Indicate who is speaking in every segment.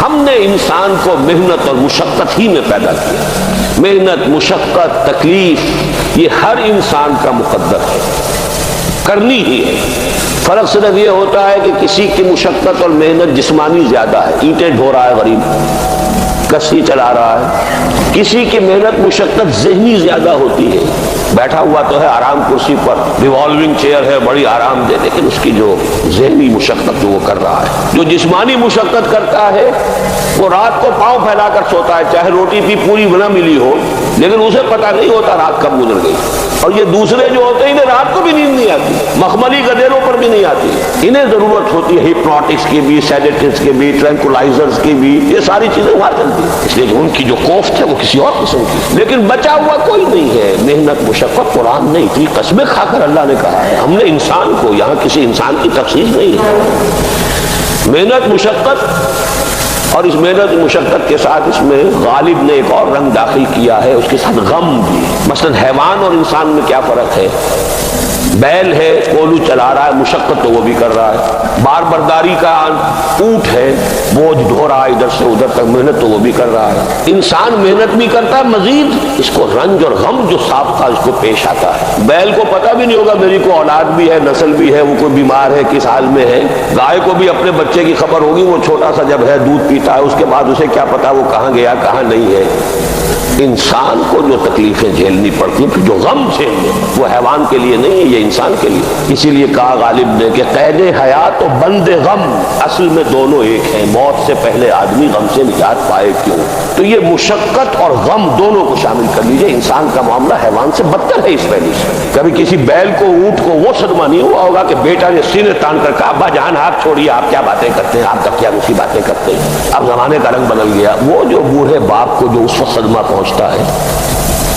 Speaker 1: ہم نے انسان کو محنت اور مشقت ہی میں پیدا کیا. محنت، مشقت، تکلیف یہ ہر انسان کا مقدر ہے، کرنی ہی ہے. فرق صرف یہ ہوتا ہے کہ کسی کی مشقت اور محنت جسمانی زیادہ ہے، اینٹیں ڈھو رہا ہے غریب، کشتی چلا رہا ہے. کسی کی محنت مشقت ذہنی زیادہ ہوتی ہے، بیٹھا ہوا تو ہے آرام کرسی پر، ریوالونگ چیئر ہے بڑی آرام دہ، لیکن اس کی جو ذہنی مشقت جو وہ کر رہا ہے. جو جسمانی مشقت کرتا ہے وہ رات کو پاؤں پھیلا کر سوتا ہے، چاہے روٹی بھی پوری نہ ملی ہو، لیکن اسے پتہ نہیں ہوتا رات کب گزر گئی. اور یہ دوسرے جو ہوتے ہیں انہیں رات کو بھی نیند نہیں آتی، مخملی گدیروں پر بھی نہیں آتی. انہیں ضرورت ہوتی ہے ہپنوٹکس کی بھی، سیڈیٹیوز کی بھی، ٹرینکولائزرز کی بھی، یہ ساری چیزیں وہاں چلتی ہیں، اس لیے کہ ان کی جو کوفت ہے وہ کسی اور قسم کی. لیکن بچا ہوا کوئی نہیں ہے. محنت، مشقت قرآن نے اتنی قسمیں کھا کر اللہ نے کہا ہے. ہم نے انسان کو، یہاں کسی انسان کی تخصیص نہیں ہے. محنت، مشقت، اور اس محنت مشقت کے ساتھ اس میں غالب نے ایک اور رنگ داخل کیا ہے، اس کے ساتھ غم بھی. مثلا حیوان اور انسان میں کیا فرق ہے؟ بیل ہے، کولو چلا رہا ہے، مشقت تو وہ بھی کر رہا ہے. بار برداری کا اونٹ ہے، بوجھ ڈھو رہا ہے ادھر سے ادھر تک، محنت تو وہ بھی کر رہا ہے. انسان محنت بھی کرتا ہے، مزید اس کو رنج اور غم جو سابقہ اس کو پیش آتا ہے. بیل کو پتہ بھی نہیں ہوگا میری کو اولاد بھی ہے، نسل بھی ہے، وہ کوئی بیمار ہے، کس حال میں ہے. گائے کو بھی اپنے بچے کی خبر ہوگی، وہ چھوٹا سا جب ہے دودھ پیتا ہے، اس کے بعد اسے کیا پتا وہ کہاں گیا کہاں نہیں ہے. انسان کو جو تکلیفیں جھیلنی پڑتی ہیں، جو غم جھیلنے، وہ حیوان کے لیے نہیں ہے، یہ انسان کے لیے. اسی لیے کہا غالب نے کہ قید حیات و بند غم اصل میں دونوں ایک ہیں. موت سے پہلے آدمی غم سے نجات پائے کیوں؟ تو یہ مشقت اور غم دونوں کو شامل کر لیجئے. انسان کا معاملہ حیوان سے بدتر ہے اس پہلو سے. کبھی کسی بیل کو، اونٹ کو وہ صدمہ نہیں ہوا ہوگا کہ بیٹا نے سینے تان کر کہا ابا جان آپ چھوڑیے، آپ کیا باتیں کرتے ہیں، آپ تک کیا دوسری باتیں کرتے ہیں. اب زمانے کا رنگ بدل گیا. وہ جو بوڑھے باپ کو جو اس وقت صدمہ پہنچتا ہے،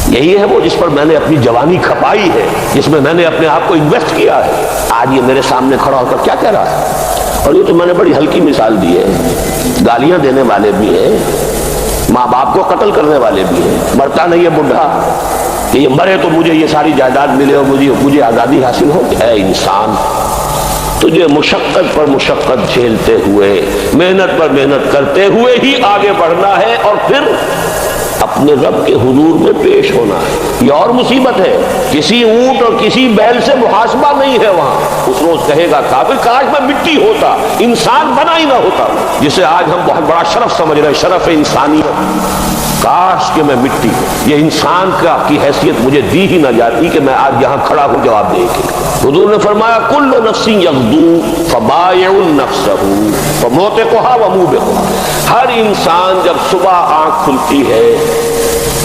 Speaker 1: یہی ہے وہ جس پر میں نے اپنی جوانی کھپائی ہے، جس میں میں نے اپنے آپ کو انویسٹ کیا ہے. آج یہ میرے سامنے کھڑا ہو کر کیا کہہ رہا ہے؟ اور یہ تو میں نے بڑی ہلکی مثال دی ہے. گالیاں دینے والے بھی ہیں، ماں باپ کو قتل کرنے والے بھی ہیں. مرتا نہیں ہے بڈھا کہ یہ مرے تو مجھے یہ ساری جائیداد ملے اور مجھے آزادی حاصل ہو. اے انسان، تجھے مشقت پر مشقت جھیلتے ہوئے، محنت پر محنت کرتے ہوئے ہی آگے بڑھنا ہے، اور پھر اپنے رب کے حضور میں پیش ہونا ہے. یہ اور مصیبت ہے. کسی اونٹ اور کسی بیل سے محاسبہ نہیں ہے وہاں. اس روز کہے گا کافر کاش میں مٹی ہوتا، انسان بنا ہی نہ ہوتا، جسے آج ہم بہت بڑا شرف سمجھ رہے ہیں، شرف انسانیت. کاش کہ میں مٹی ہوں، یہ انسان کی حیثیت مجھے دی ہی نہ جاتی کہ میں آج یہاں کھڑا ہوں جواب دے کے. حضور نے فرمایا کل نفس یغدو فبائع نفسہ فموتقھا وموبقھا. ہر انسان جب صبح آنکھ کھلتی ہے،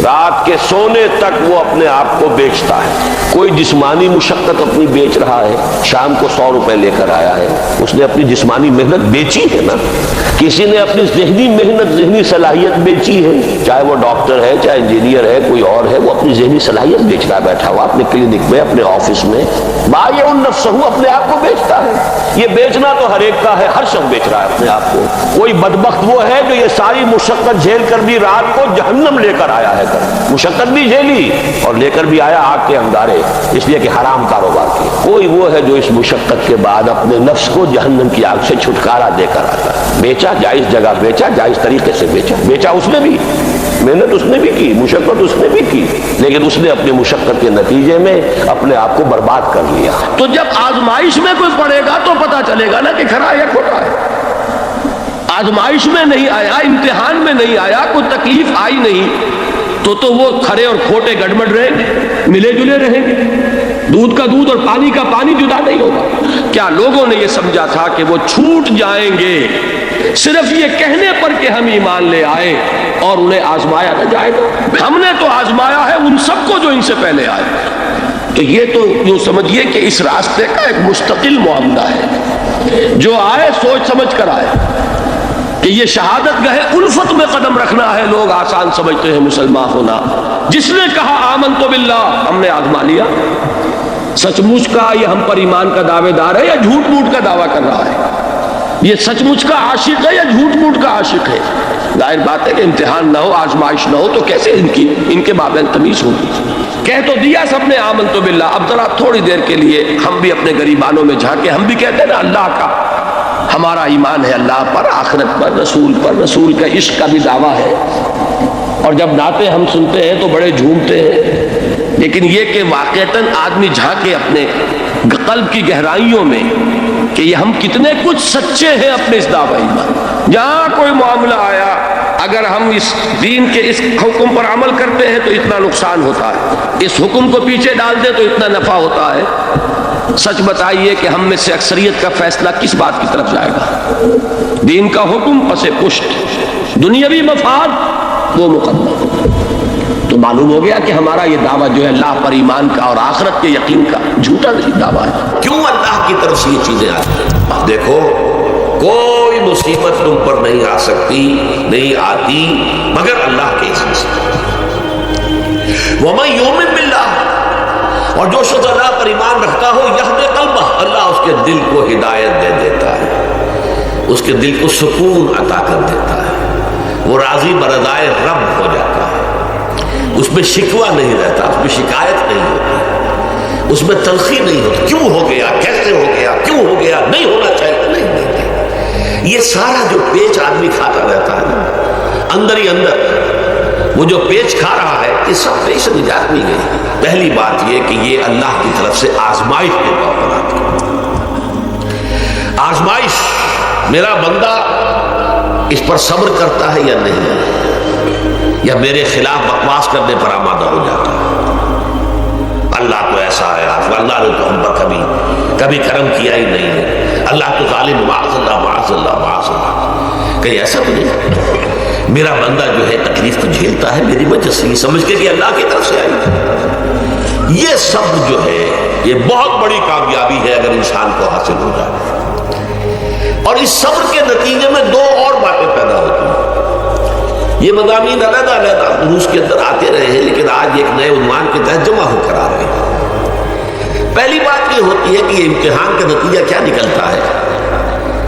Speaker 1: رات کے سونے تک وہ اپنے آپ کو بیچتا ہے. کوئی جسمانی مشقت اپنی بیچ رہا ہے، شام کو 100 روپے لے کر آیا ہے، اس نے اپنی جسمانی محنت بیچی ہے نا. کسی نے اپنی ذہنی محنت، ذہنی صلاحیت بیچی ہے، چاہے وہ ڈاکٹر ہے، چاہے انجینئر ہے، کوئی اور ہے، وہ اپنی ذہنی صلاحیت بیچ رہا ہے بیٹھا ہوا اپنے کلینک میں، اپنے آفس میں. بائع نفسہ، اپنے آپ کو بیچتا ہے. یہ بیچنا تو ہر ایک کا ہے، ہر شخص بیچ رہا ہے اپنے آپ کو. کوئی بدبخت وہ ہے جو یہ ساری مشقت جھیل کر بھی رات کو جہنم لے کر آیا ہے. مشقت بھی جھیلی اور لے کر بھی آیا آگ کے انگارے، اس لیے کہ حرام کاروبار کیا. کوئی وہ ہے جو اس مشقت کے بعد اپنے نفس کو جہنم کی آگ سے چھٹکارا دے کر آتا ہے. بیچا، جائز جگہ بیچا، جائز طریقے سے بیچا اس نے بھی، محنت اس نے بھی کی، مشقت اس نے بھی کی، لیکن اس نے اپنی مشقت کے نتیجے میں اپنے آپ کو برباد کر لیا. تو جب آزمائش میں کوئی پڑے گا تو پتا چلے گا نا کہ کھرا ہے یا کھوٹا ہے. آزمائش میں نہیں آیا، امتحان میں نہیں آیا، کوئی تکلیف آئی نہیں، تو وہ کھرے اور کھوٹے گڑبڑ رہیں گے، ملے جلے رہیں گے. دودھ کا دودھ اور پانی کا پانی جدا نہیں ہوگا. کیا لوگوں نے یہ سمجھا تھا کہ وہ چھوٹ جائیں گے صرف یہ کہنے پر کہ ہم ایمان لے آئے اور انہیں آزمایا نہ جائے گا؟ ہم نے تو آزمایا ہے ان سب کو جو ان سے پہلے آئے. تو یہ تو یوں سمجھیے کہ اس راستے کا ایک مستقل معاملہ ہے. جو آئے سوچ سمجھ کر آئے کہ یہ شہادت گاہ الفت میں قدم رکھنا ہے. لوگ آسان سمجھتے ہیں مسلمان ہونا. جس نے کہا آمنت باللہ، ہم نے آزما لیا. سچ مچ کا یہ ہم پر ایمان کا دعوے دار ہے یا جھوٹ موٹ کا دعویٰ کر رہا ہے؟ یہ سچ مچ کا عاشق ہے یا جھوٹ موٹ کا عاشق ہے؟ ظاہر بات ہے کہ امتحان نہ ہو، آزمائش نہ ہو تو کیسے ان کے مابین تمیز ہوگی. کہہ تو دیا سب نے آمنت باللہ. اب ذرا تھوڑی دیر کے لیے ہم بھی اپنے گریبانوں میں جھانکے. ہم بھی کہتے ہیں نا اللہ کا، ہمارا ایمان ہے اللہ پر، آخرت پر، رسول کا عشق کا بھی دعویٰ ہے، اور جب نعتیں ہم سنتے ہیں تو بڑے جھومتے ہیں، لیکن یہ کہ واقعتاً آدمی جھانکے اپنے قلب کی گہرائیوں میں کہ یہ ہم کتنے کچھ سچے ہیں اپنے اس دعوی ایمان۔ جہاں کوئی معاملہ آیا، اگر ہم اس دین کے اس حکم پر عمل کرتے ہیں تو اتنا نقصان ہوتا ہے، اس حکم کو پیچھے ڈال دیں تو اتنا نفع ہوتا ہے۔ سچ بتائیے کہ ہم میں سے اکثریت کا فیصلہ کس بات کی طرف جائے گا؟ دین کا حکم پس پشت، دنیاوی مفاد وہ مقدم۔ تو معلوم ہو گیا کہ ہمارا یہ دعویٰ جو ہے اللہ پر ایمان کا اور آخرت کے یقین کا جھوٹا دعویٰ ہے۔ کیوں اللہ کی طرف سے یہ چیزیں آتی ہیں؟ دیکھو، کوئی مصیبت تم پر نہیں آ سکتی، نہیں آتی مگر اللہ کے اذن سے۔ وَمَن يُؤْمِن بِاللَّهِ، اور جو شخص اللہ پر ایمان رکھتا ہو، یہدِ قلبہ، اللہ اس کے دل کو ہدایت دے دیتا ہے، اس کے دل کو سکون عطا کر دیتا ہے، وہ راضی برضائے رب ہو جاتا ہے، اس میں شکوہ نہیں رہتا، اس میں شکایت نہیں ہوتی، اس میں تلخی نہیں ہوتی، کیوں ہو گیا، کیسے ہو گیا، کیوں ہو گیا، نہیں ہونا چاہیے، نہیں۔ یہ سارا جو پیچ آدمی کھاتا رہتا ہے نا، اندر ہی اندر وہ جو پیچ کھا رہا ہے، یہ سب پیچ نجات مل گئی۔ پہلی بات یہ کہ یہ اللہ کی طرف سے آزمائش کے طور پر آتی ہے۔ آزمائش، میرا بندہ اس پر صبر کرتا ہے یا نہیں، یا میرے خلاف بکواس کرنے پر آمادہ ہو جاتا ہے۔ اللہ تو ایسا ہے، اللہ نے تو ہم پر کبھی کرم کیا ہی نہیں ہے، اللہ تو ظالم، معاذ اللہ معاذ اللہ معاذ اللہ۔ کہیں ایسا تو نہیں، میرا بندہ جو ہے تکلیف تو جھیلتا ہے میری وجہ سے، یہ سمجھ کے کہ اللہ کی طرف سے آئی۔ یہ سب جو ہے یہ بہت بڑی کامیابی ہے اگر انسان کو حاصل ہو جائے۔ اور اس صبر کے نتیجے میں دو اور باتیں پیدا ہوتی ہیں۔ یہ مضامین علیحدہ علیحدہ دروس کے اندر آتے رہے ہیں، لیکن آج ایک نئے عنوان کے تحت جمع ہو کر آ رہے ہیں۔ پہلی بات یہ ہوتی ہے کہ یہ امتحان کا نتیجہ کیا نکلتا ہے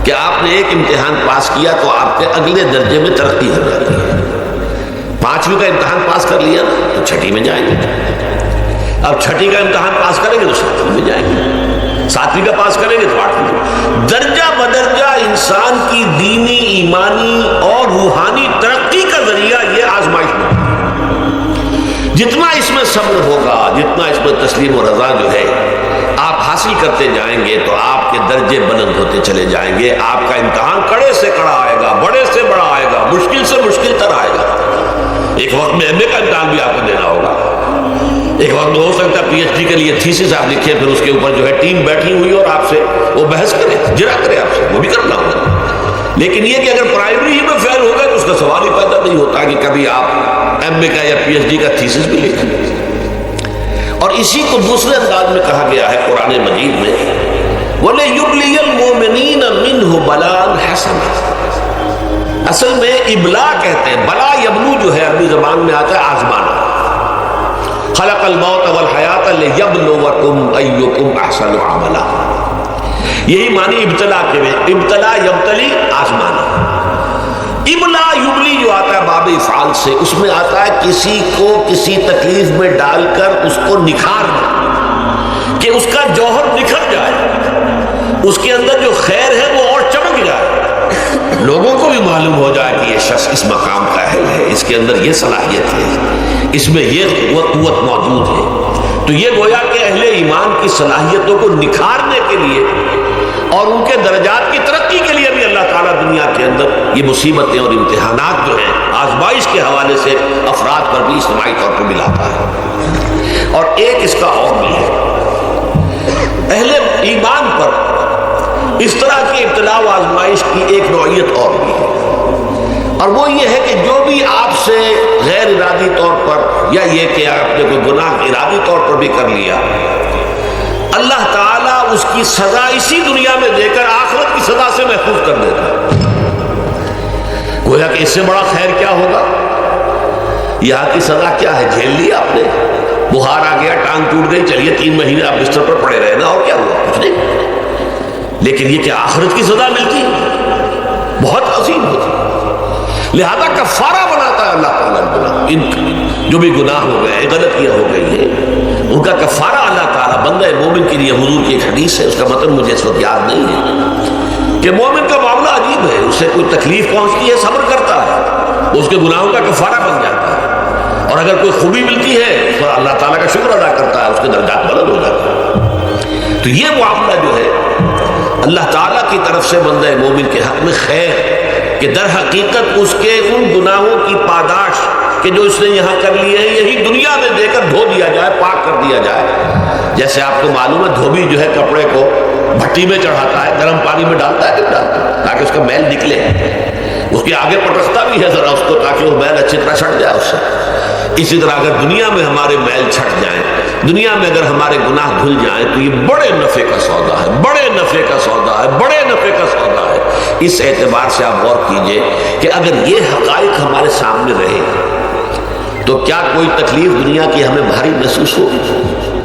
Speaker 1: کہ آپ نے ایک امتحان پاس کیا تو آپ کے اگلے درجے میں ترقی ہو جاتی ہے۔ 5ویں کا امتحان پاس کر لیا تو 6ٹھی میں جائیں گے، اب 6ٹھی کا امتحان پاس کریں گے تو 7ویں میں جائیں گے، 7ویں کا پاس کریں گے تو 8ویں میں۔ درجہ بدرجہ انسان کی دینی، ایمانی اور روحانی ترقی کا ذریعہ یہ آزمائش ہے۔ جتنا اس میں صبر ہوگا، جتنا اس میں تسلیم و رضا جو ہے آپ حاصل کرتے جائیں گے تو آپ کے درجے بلند ہوتے چلے جائیں گے۔ آپ کا امتحان کڑے سے کڑا آئے گا، بڑے سے بڑا آئے گا، مشکل سے مشکل تر آئے گا۔ ایک وقت میں ایم اے کا امتحان بھی آپ کو دینا ہوگا، ایک وقت میں ہو سکتا ہے پی ایچ ڈی کے لیے تھیسس آپ لکھیں، پھر اس کے اوپر جو ہے ٹیم بیٹھی ہوئی اور آپ سے وہ بحث کرے، جرا کرے آپ سے، وہ بھی کرنا ہوگا۔ لیکن یہ کہ اگر پرائمری ہی میں فیل ہو گئے تو اس کا سوال ہی پیدا نہیں ہوتا کہ کبھی آپ ایم اے کا یا پی ایچ ڈی کا تھیسس بھی لکھیں۔ اور اسی کو دوسرے انداز میں کہا گیا ہے قرآن مجید میں، وَلِيُبْلِيَ الْمُؤْمِنِينَ مِنْهُ بَلَاءً حَسَنًا۔ اصل میں ابلا کہتے ہیں، بلا یبلو جو ہے عربی زبان میں آتا ہے آزمانا۔ خلق الموت والحیات لِیَبْلُوَکُمْ أَیُّکُمْ أَحْسَنُ عَمَلًا۔ یہی معنی ابتلا کے میں، ابتلا یبتلی آزمانا۔ ابلا یبلی جو آتا ہے باب افعال سے، اس میں آتا ہے کسی کو کسی تکلیف میں ڈال کر اس کو نکھارنا، کہ اس کا جوہر نکھر جائے، اس کے اندر جو خیر ہے وہ اور چمک جائے، لوگوں کو بھی معلوم ہو جائے کہ یہ شخص اس مقام کا اہل ہے، اس کے اندر یہ صلاحیت ہے، اس میں یہ قوت موجود ہے۔ تو یہ گویا کہ اہل ایمان کی صلاحیتوں کو نکھارنے کے لیے اور ان کے درجات کی ترقی کے لیے بھی اللہ تعالیٰ دنیا کے اندر یہ مصیبتیں اور امتحانات جو ہیں آزمائش کے حوالے سے افراد پر بھی اجتماعی طور پر ملاتا ہے۔ اور ایک اس کا اور بھی ہے، اہل ایمان پر اس طرح کی ابتلا و آزمائش کی ایک نوعیت اور بھی ہے، اور وہ یہ ہے کہ جو بھی آپ سے غیر ارادی طور پر یا یہ کہ آپ نے کوئی گناہ ارادی طور پر بھی کر لیا، اللہ تعالیٰ اس کی سزا اسی دنیا میں دے کر آخرت کی سزا سے محفوظ کر دیتا ہے۔ گویا کہ اس سے بڑا خیر کیا ہوگا؟ یہاں کی سزا کیا ہے؟ جھیل لی آپ نے، بخار آ گیا، ٹانگ ٹوٹ گئی، چلیے 3 مہینے آپ بستر پر پڑے رہے نا، اور کیا ہوا؟ کچھ نہیں۔ لیکن یہ کہ آخرت کی سزا ملتی بہت عظیم ہوتی، لہذا کفارہ بناتا ہے اللہ تعالیٰ ان جو بھی گناہ ہو گئے، غلطیاں ہو گئی ہیں، ان کا کفارہ اللہ تعالیٰ بندہ مومن کے لیے، حضور کی ایک حدیث ہے، اس کا مطلب مجھے اس وقت یاد نہیں ہے، کہ مومن کا معاملہ عجیب ہے، اسے کوئی تکلیف پہنچتی ہے صبر کرتا ہے، اس کے گناہوں کا کفارہ بن جاتا ہے، اور اگر کوئی خوبی ملتی ہے تو اللہ تعالیٰ کا شکر ادا کرتا ہے، اس کے درجات بلند ہو جاتے ہیں۔ تو یہ معاملہ جو ہے اللہ تعالیٰ کی طرف سے بندہ مومن کے حق میں خیر کہ در حقیقت اس کے ان گناہوں کی پاداش کہ جو اس نے یہاں کر لیے ہیں یہی دنیا میں دے کر دھو دیا جائے، پاک کر دیا جائے۔ جیسے آپ کو معلوم ہے دھوبی جو ہے کپڑے کو بھٹی میں چڑھاتا ہے، گرم پانی میں ڈالتا ہے تاکہ اس کا میل نکلے، اس کے آگے پٹکتا بھی ہے ذرا اس کو تاکہ وہ میل اچھی طرح چھٹ جائے اس سے۔ اسی طرح اگر دنیا میں ہمارے میل چھٹ جائیں، دنیا میں اگر ہمارے گناہ دھل جائیں تو یہ بڑے نفع کا سودا ہے، بڑے نفع کا سودا ہے، بڑے نفع کا سودا ہے۔ اس اعتبار سے آپ غور کیجئے کہ اگر یہ حقائق ہمارے سامنے رہے تو کیا کوئی تکلیف دنیا کی ہمیں بھاری محسوس ہوگی؟